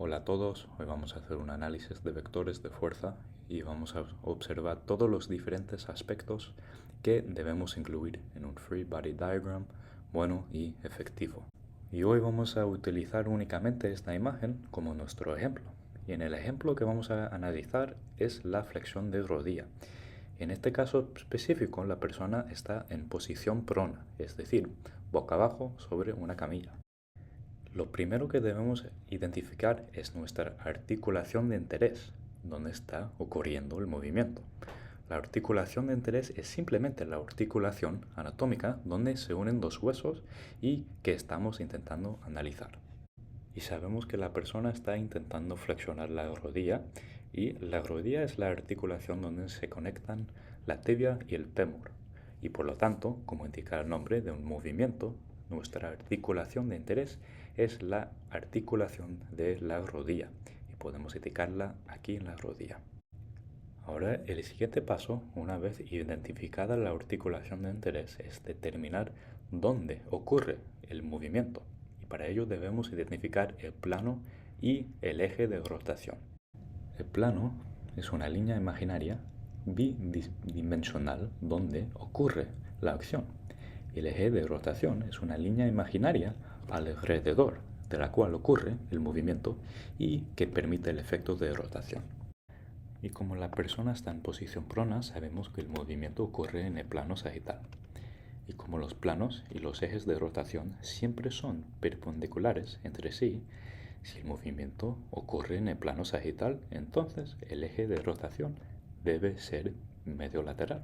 Hola a todos, hoy vamos a hacer un análisis de vectores de fuerza y vamos a observar todos los diferentes aspectos que debemos incluir en un Free Body Diagram bueno y efectivo. Y hoy vamos a utilizar únicamente esta imagen como nuestro ejemplo. Y en el ejemplo que vamos a analizar es la flexión de rodilla. En este caso específico, la persona está en posición prona, es decir, boca abajo sobre una camilla. Lo primero que debemos identificar es nuestra articulación de interés, donde está ocurriendo el movimiento. La articulación de interés es simplemente la articulación anatómica donde se unen dos huesos y que estamos intentando analizar. Y sabemos que la persona está intentando flexionar la rodilla y la rodilla es la articulación donde se conectan la tibia y el fémur. Y por lo tanto, como indica el nombre de un movimiento, nuestra articulación de interés es la articulación de la rodilla y podemos indicarla aquí en la rodilla. Ahora, el siguiente paso, una vez identificada la articulación de interés, es determinar dónde ocurre el movimiento. Y para ello debemos identificar el plano y el eje de rotación. El plano es una línea imaginaria bidimensional donde ocurre la acción. Y el eje de rotación es una línea imaginaria alrededor de la cual ocurre el movimiento y que permite el efecto de rotación. Y como la persona está en posición prona, sabemos que el movimiento ocurre en el plano sagital. Y como los planos y los ejes de rotación siempre son perpendiculares entre sí, si el movimiento ocurre en el plano sagital, entonces el eje de rotación debe ser medio lateral.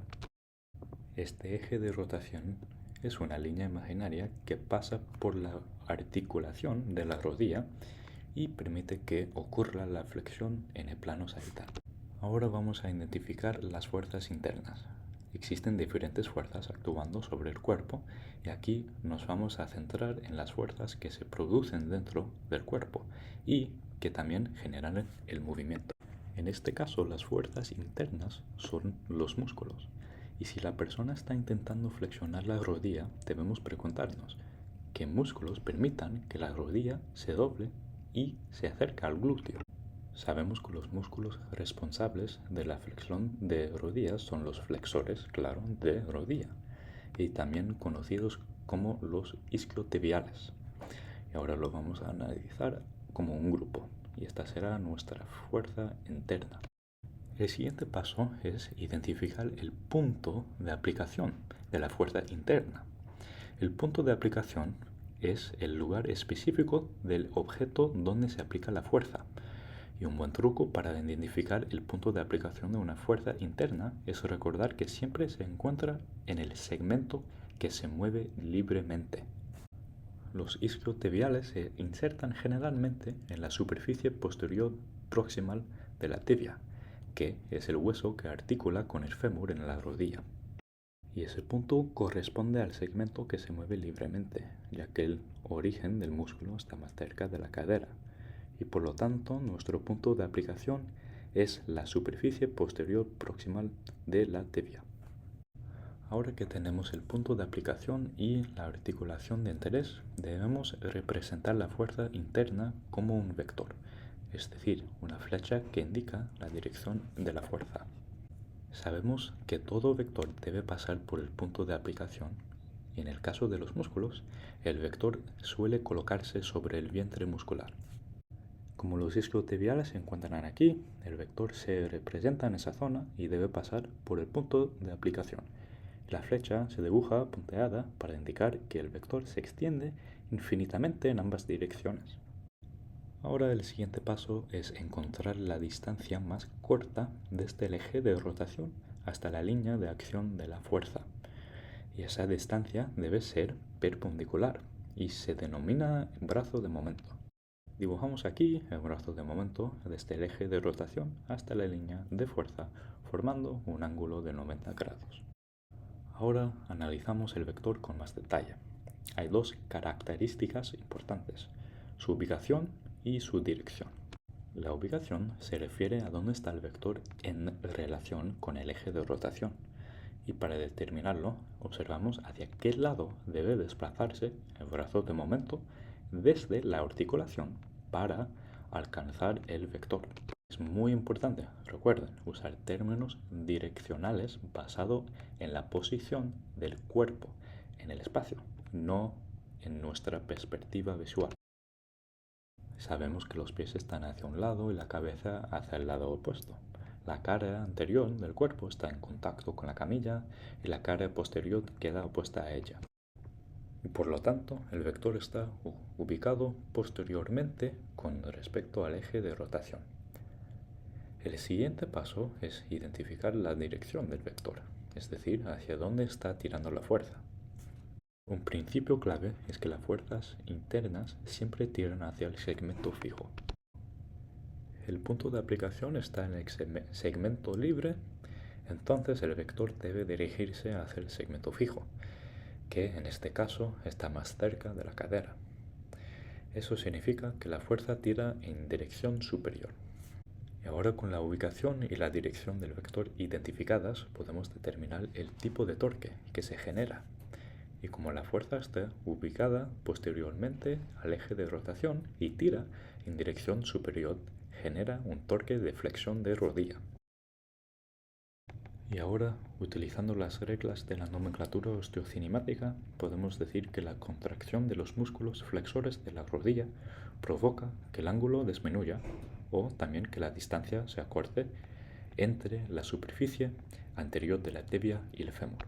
Este eje de rotación es una línea imaginaria que pasa por la articulación de la rodilla y permite que ocurra la flexión en el plano sagital. Ahora vamos a identificar las fuerzas internas. Existen diferentes fuerzas actuando sobre el cuerpo y aquí nos vamos a centrar en las fuerzas que se producen dentro del cuerpo y que también generan el movimiento. En este caso, las fuerzas internas son los músculos. Y si la persona está intentando flexionar la rodilla, debemos preguntarnos qué músculos permitan que la rodilla se doble y se acerque al glúteo. Sabemos que los músculos responsables de la flexión de rodillas son los flexores, claro, de rodilla, y también conocidos como los isquiotibiales. Y ahora lo vamos a analizar como un grupo, y esta será nuestra fuerza interna. El siguiente paso es identificar el punto de aplicación de la fuerza interna. El punto de aplicación es el lugar específico del objeto donde se aplica la fuerza. Y un buen truco para identificar el punto de aplicación de una fuerza interna es recordar que siempre se encuentra en el segmento que se mueve libremente. Los isquiotibiales se insertan generalmente en la superficie posterior proximal de la tibia, que es el hueso que articula con el fémur en la rodilla. Y ese punto corresponde al segmento que se mueve libremente, ya que el origen del músculo está más cerca de la cadera. Y por lo tanto nuestro punto de aplicación es la superficie posterior proximal de la tibia. Ahora que tenemos el punto de aplicación y la articulación de interés, debemos representar la fuerza interna como un vector, es decir, una flecha que indica la dirección de la fuerza. Sabemos que todo vector debe pasar por el punto de aplicación y en el caso de los músculos, el vector suele colocarse sobre el vientre muscular. Como los isquiotibiales se encuentran aquí, el vector se representa en esa zona y debe pasar por el punto de aplicación. La flecha se dibuja punteada para indicar que el vector se extiende infinitamente en ambas direcciones. Ahora el siguiente paso es encontrar la distancia más corta desde el eje de rotación hasta la línea de acción de la fuerza. Y esa distancia debe ser perpendicular y se denomina brazo de momento. Dibujamos aquí el brazo de momento desde el eje de rotación hasta la línea de fuerza, formando un ángulo de 90 grados. Ahora analizamos el vector con más detalle. Hay dos características importantes, su ubicación y su dirección. La ubicación se refiere a dónde está el vector en relación con el eje de rotación. Y para determinarlo, observamos hacia qué lado debe desplazarse el brazo de momento desde la articulación para alcanzar el vector. Es muy importante, recuerden, usar términos direccionales basados en la posición del cuerpo en el espacio, no en nuestra perspectiva visual. Sabemos que los pies están hacia un lado y la cabeza hacia el lado opuesto. La cara anterior del cuerpo está en contacto con la camilla y la cara posterior queda opuesta a ella. Y por lo tanto, el vector está ubicado posteriormente con respecto al eje de rotación. El siguiente paso es identificar la dirección del vector, es decir, hacia dónde está tirando la fuerza. Un principio clave es que las fuerzas internas siempre tiran hacia el segmento fijo. El punto de aplicación está en el segmento libre, entonces el vector debe dirigirse hacia el segmento fijo, que en este caso está más cerca de la cadera. Eso significa que la fuerza tira en dirección superior. Y ahora, con la ubicación y la dirección del vector identificadas, podemos determinar el tipo de torque que se genera. Y como la fuerza está ubicada posteriormente al eje de rotación y tira en dirección superior, genera un torque de flexión de rodilla. Y ahora, utilizando las reglas de la nomenclatura osteocinemática, podemos decir que la contracción de los músculos flexores de la rodilla provoca que el ángulo disminuya o también que la distancia se acorte entre la superficie anterior de la tibia y el fémur.